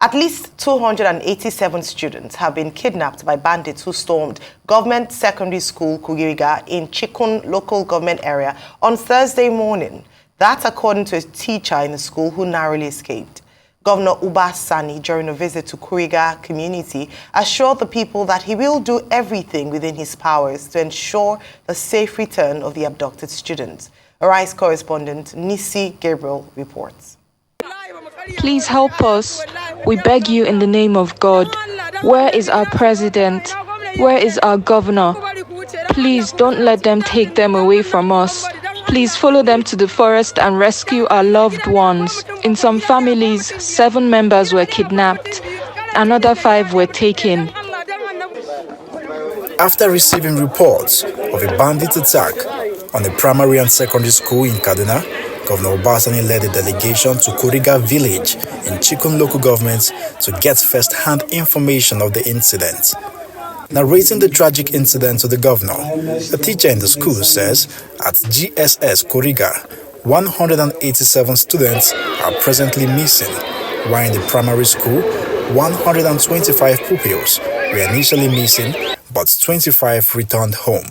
At least 287 students have been kidnapped by bandits who stormed Government Secondary School Kuriga in Chikun local government area on Thursday morning. That's according to a teacher in the school who narrowly escaped. Governor Uba Sani, during a visit to Kuriga community, assured the people that he will do everything within his powers to ensure the safe return of the abducted students. Arise correspondent Nisi Gabriel reports. Please help us. We beg you in the name of God. Where is our president? Where is our governor? Please don't let them take them away from us. Please follow them to the forest and rescue our loved ones. In some families, 7 members were kidnapped. Another 5 were taken. After receiving reports of a bandit attack on a primary and secondary school in Kaduna, Governor Obasani led a delegation to Kuriga village in Chikun local government to get first-hand information of the incident. Narrating the tragic incident to the governor, a teacher in the school says at GSS Kuriga, 187 students are presently missing, while in the primary school, 125 pupils were initially missing, but 25 returned home.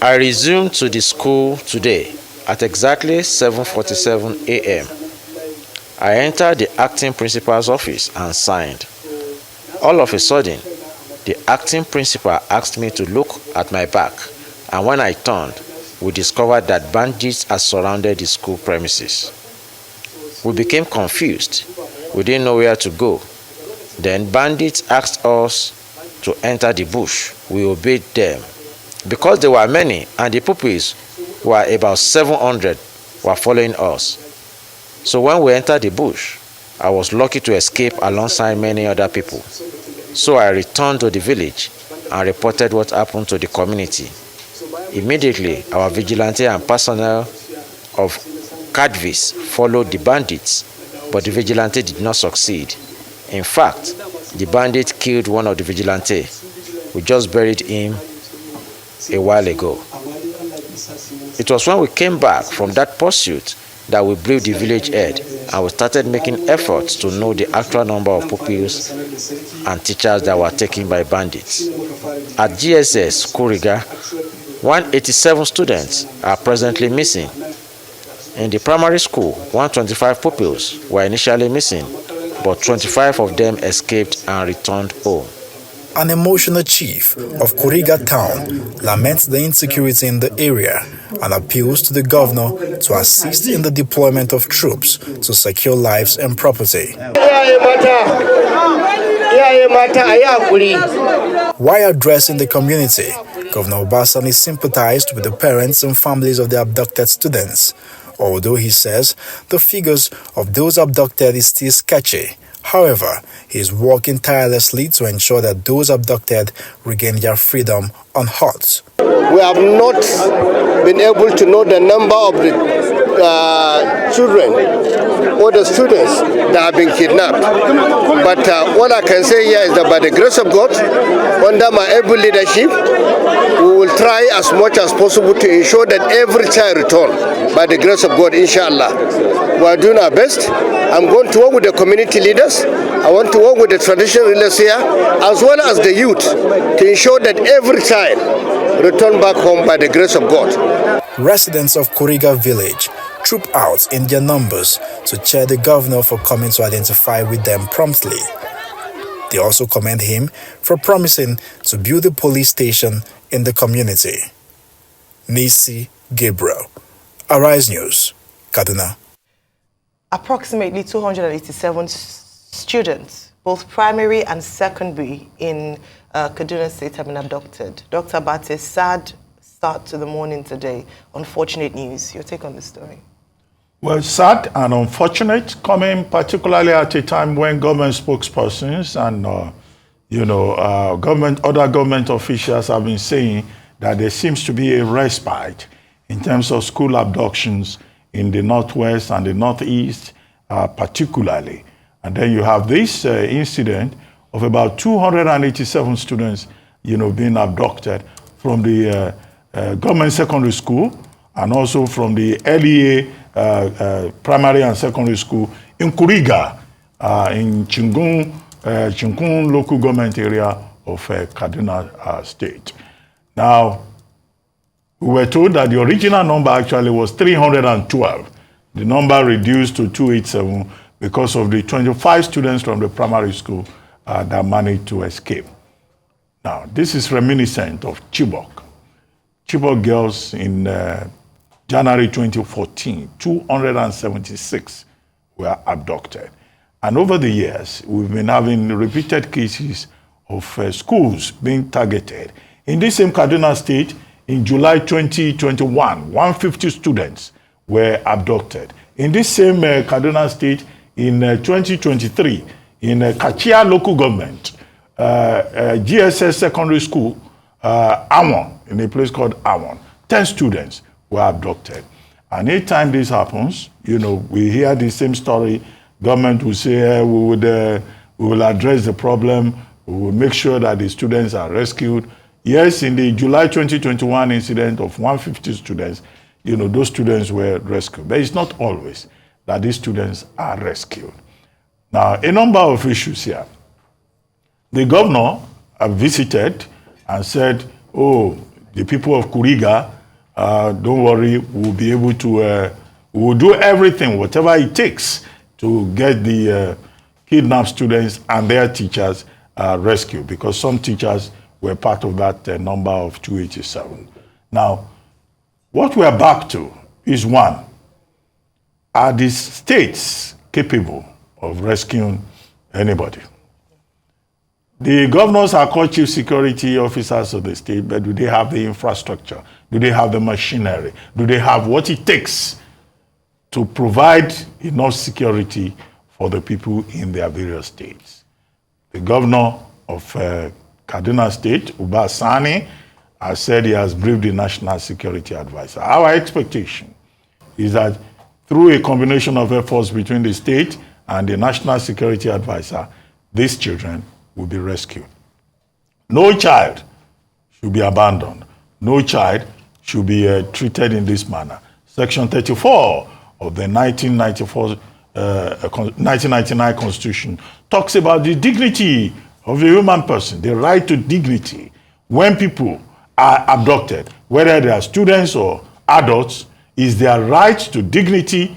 I resumed to the school today at exactly 7:47 a.m. I entered the acting principal's office and signed. All of a sudden, the acting principal asked me to look at my back, and when I turned, we discovered that bandits had surrounded the school premises. We became confused. We didn't know where to go. Then bandits asked us to enter the bush. We obeyed them. Because there were many and the pupils were about 700 were following us. So when we entered the bush, I was lucky to escape alongside many other people. So I returned to the village and reported what happened to the community. Immediately, our vigilante and personnel of Kadvis followed the bandits, but the vigilante did not succeed. In fact, the bandit killed one of the vigilante. We just buried him a while ago. It was when we came back from that pursuit that we briefed the village head and we started making efforts to know the actual number of pupils and teachers that were taken by bandits. At GSS Kuriga, 187 students are presently missing. In the primary school, 125 pupils were initially missing, but 25 of them escaped and returned home. An emotional chief of Kuriga town laments the insecurity in the area and appeals to the governor to assist in the deployment of troops to secure lives and property. While addressing the community, Governor Obasani sympathized with the parents and families of the abducted students, although he says the figures of those abducted is still sketchy. However, he is working tirelessly to ensure that those abducted regain their freedom unhurt. We have not been able to know the number of the children or the students that have been kidnapped. But what I can say here is that by the grace of God, under my able leadership, we will try as much as possible to ensure that every child return by the grace of God, inshallah. We are doing our best. I'm going to work with the community leaders. I want to work with the traditional rulers here, as well as the youth, to ensure that every child return back home by the grace of God. Residents of Kuriga village troop out in their numbers to cheer the governor for coming to identify with them promptly. They also commend him for promising to build a police station in the community. Nisi Gabriel, Arise News, Kaduna. Approximately 287 students, both primary and secondary in Kaduna State, have been abducted. Dr. Bate, sad start to the morning today. Unfortunate news. Your take on the story? Well, sad and unfortunate, coming particularly at a time when government spokespersons and other government officials have been saying that there seems to be a respite in terms of school abductions in the northwest and the northeast, particularly. And then you have this incident of about 287 students, being abducted from the government secondary school and also from the LEA primary and secondary school in Kuriga, in Chingun local government area of Kaduna State. Now, we were told that the original number actually was 312. The number reduced to 287 because of the 25 students from the primary school that managed to escape. Now, this is reminiscent of Chibok. Chibok girls in January 2014, 276 were abducted. And over the years, we've been having repeated cases of schools being targeted. In this same Kaduna State, in July 2021, 150 students were abducted. In this same Kaduna State, in 2023, in Kachia local government, GSS secondary school, Awon, in a place called Awon, 10 students were abducted. And anytime this happens, you know, we hear the same story. Government will say, we will address the problem, we will make sure that the students are rescued. Yes, in the July 2021 incident of 150 students, you know, those students were rescued. But it's not always that these students are rescued. Now, a number of issues here. The governor visited and said, oh, the people of Kuriga, don't worry, we'll be able to, we'll do everything, whatever it takes to get the kidnapped students and their teachers rescued, because some teachers were part of that number of 287. Now, what we're back to is one, are the states capable of rescuing anybody? The governors are called chief security officers of the state, but do they have the infrastructure? Do they have the machinery? Do they have what it takes to provide enough security for the people in their various states? The governor of Kaduna State, Uba Sani, has said he has briefed the National Security Advisor. Our expectation is that through a combination of efforts between the state and the National Security Advisor, these children will be rescued. No child should be abandoned. No child should be treated in this manner. Section 34 of the 1999 Constitution talks about the dignity of the human person, the right to dignity. When people are abducted, whether they are students or adults, is their right to dignity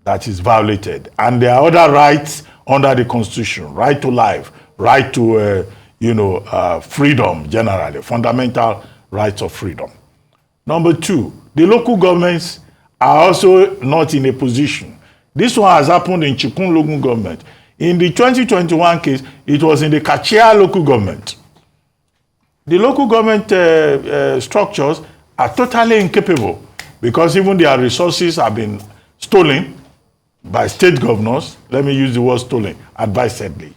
that is violated. And there are other rights under the Constitution, right to life, right to freedom generally, fundamental rights of freedom. Number two, the local governments are also not in a position. This one has happened in Chikun local government. In the 2021 case, it was in the Kachia local government. The local government structures are totally incapable because even their resources have been stolen by state governors. Let me use the word stolen, advisedly,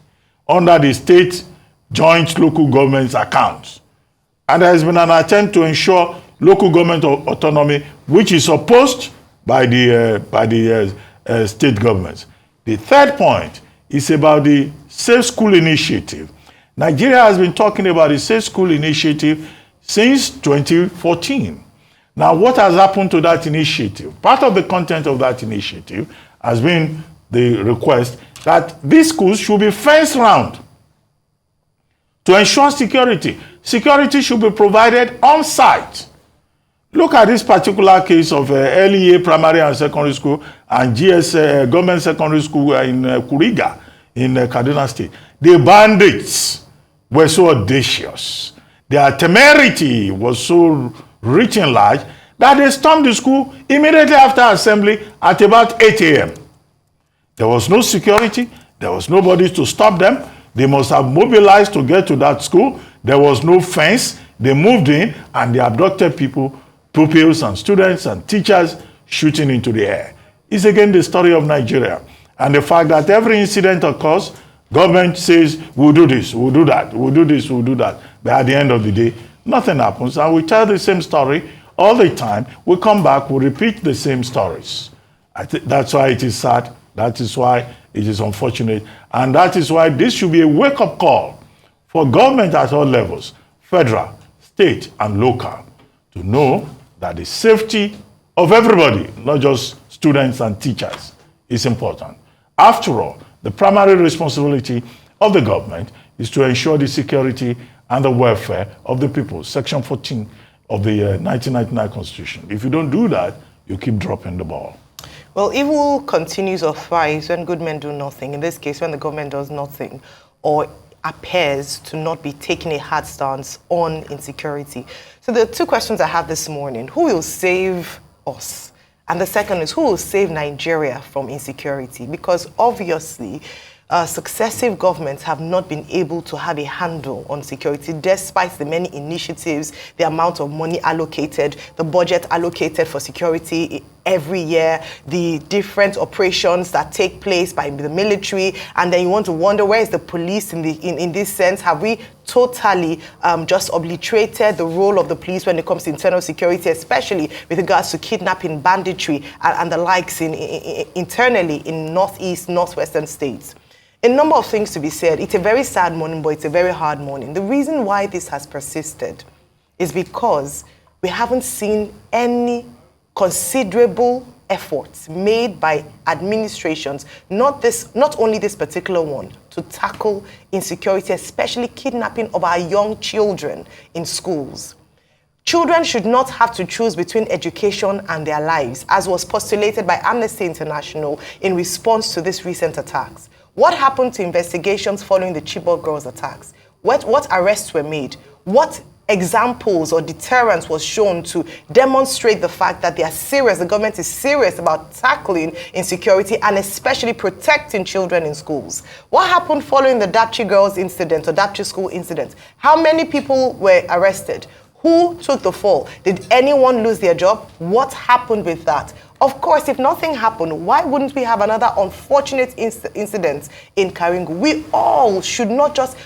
under the state joint local government's accounts. And there has been an attempt to ensure local government autonomy, which is opposed by the state governments. The third point is about the Safe School Initiative. Nigeria has been talking about the Safe School Initiative since 2014. Now, what has happened to that initiative? Part of the content of that initiative has been the request that these schools should be fenced round to ensure security. Security should be provided on site. Look at this particular case of LEA Primary and Secondary School and GS Government Secondary School in Kuriga in Kaduna State. The bandits were so audacious. Their temerity was so rich and large that they stormed the school immediately after assembly at about 8 a.m. There was no security. There was nobody to stop them. They must have mobilized to get to that school. There was no fence. They moved in and they abducted people, pupils and students and teachers shooting into the air. It's again the story of Nigeria. And the fact that every incident occurs, government says, we'll do this, we'll do that, we'll do this, we'll do that. But at the end of the day, nothing happens. And we tell the same story all the time. We come back, we repeat the same stories. That's why it is sad. That is why it is unfortunate. And that is why this should be a wake-up call for government at all levels, federal, state, and local, to know that the safety of everybody, not just students and teachers, is important. After all, The primary responsibility of the government is to ensure the security and the welfare of the people. Section 14 of the 1999 Constitution. If you don't do that, you keep dropping the ball. Well, evil continues or thrives when good men do nothing. In this case, when the government does nothing or appears to not be taking a hard stance on insecurity. So the two questions I have this morning: who will save us? And the second is, who will save Nigeria from insecurity? Because obviously, successive governments have not been able to have a handle on security, despite the many initiatives, the amount of money allocated, the budget allocated for security every year, the different operations that take place by the military, and then you want to wonder, where is the police in this sense? Have we totally just obliterated the role of the police when it comes to internal security, especially with regards to kidnapping, banditry, and the likes internally in northeast, northwestern states? A number of things to be said. It's a very sad morning, but it's a very hard morning. The reason why this has persisted is because we haven't seen any considerable efforts made by administrations, not only this particular one, to tackle insecurity, especially kidnapping of our young children in schools. Children should not have to choose between education and their lives, as was postulated by Amnesty International in response to these recent attacks. What happened to investigations following the Chibok girls' attacks? What arrests were made? What examples or deterrence was shown to demonstrate the fact that they are serious, the government is serious about tackling insecurity and especially protecting children in schools? What happened following the Dapchi girls incident or Dapchi school incident? How many people were arrested? Who took the fall? Did anyone lose their job? What happened with that? Of course, if nothing happened, why wouldn't we have another unfortunate incident in Karingu? We all should not just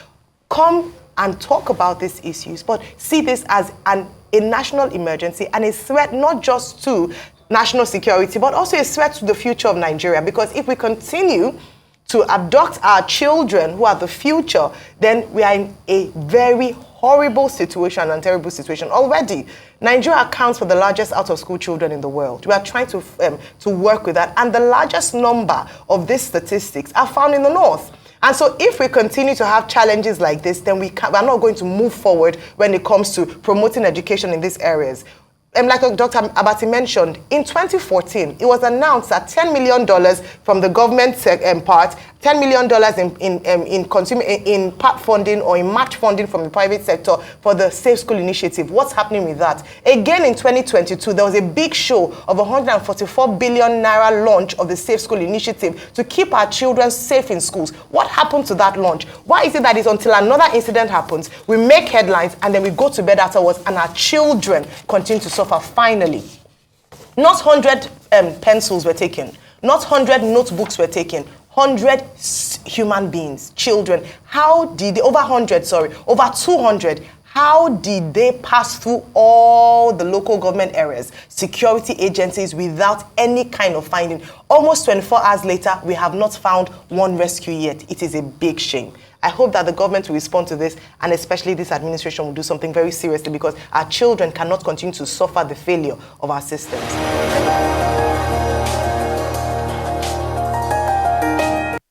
come and talk about these issues, but see this as a national emergency and a threat not just to national security, but also a threat to the future of Nigeria. Because if we continue to abduct our children who are the future, then we are in a very horrible situation and terrible situation. Already, Nigeria accounts for the largest out-of-school children in the world. We are trying to work with that. And the largest number of these statistics are found in the north. And so if we continue to have challenges like this, then we're not going to move forward when it comes to promoting education in these areas. Like Dr. Abati mentioned, in 2014, it was announced that $10 million from the government part, $10 million in part funding or in match funding from the private sector for the Safe School Initiative. What's happening with that? Again, in 2022, there was a big show of 144 billion naira launch of the Safe School Initiative to keep our children safe in schools. What happened to that launch? Why is it that it's until another incident happens, we make headlines and then we go to bed afterwards and our children continue to suffer? Finally, not 100 pencils were taken, not 100 notebooks were taken, 100 human beings, children. How did they, over 200, how did they pass through all the local government areas, security agencies without any kind of finding? Almost 24 hours later, we have not found one rescue yet. It is a big shame. I hope that the government will respond to this, and especially this administration will do something very seriously, because our children cannot continue to suffer the failure of our systems.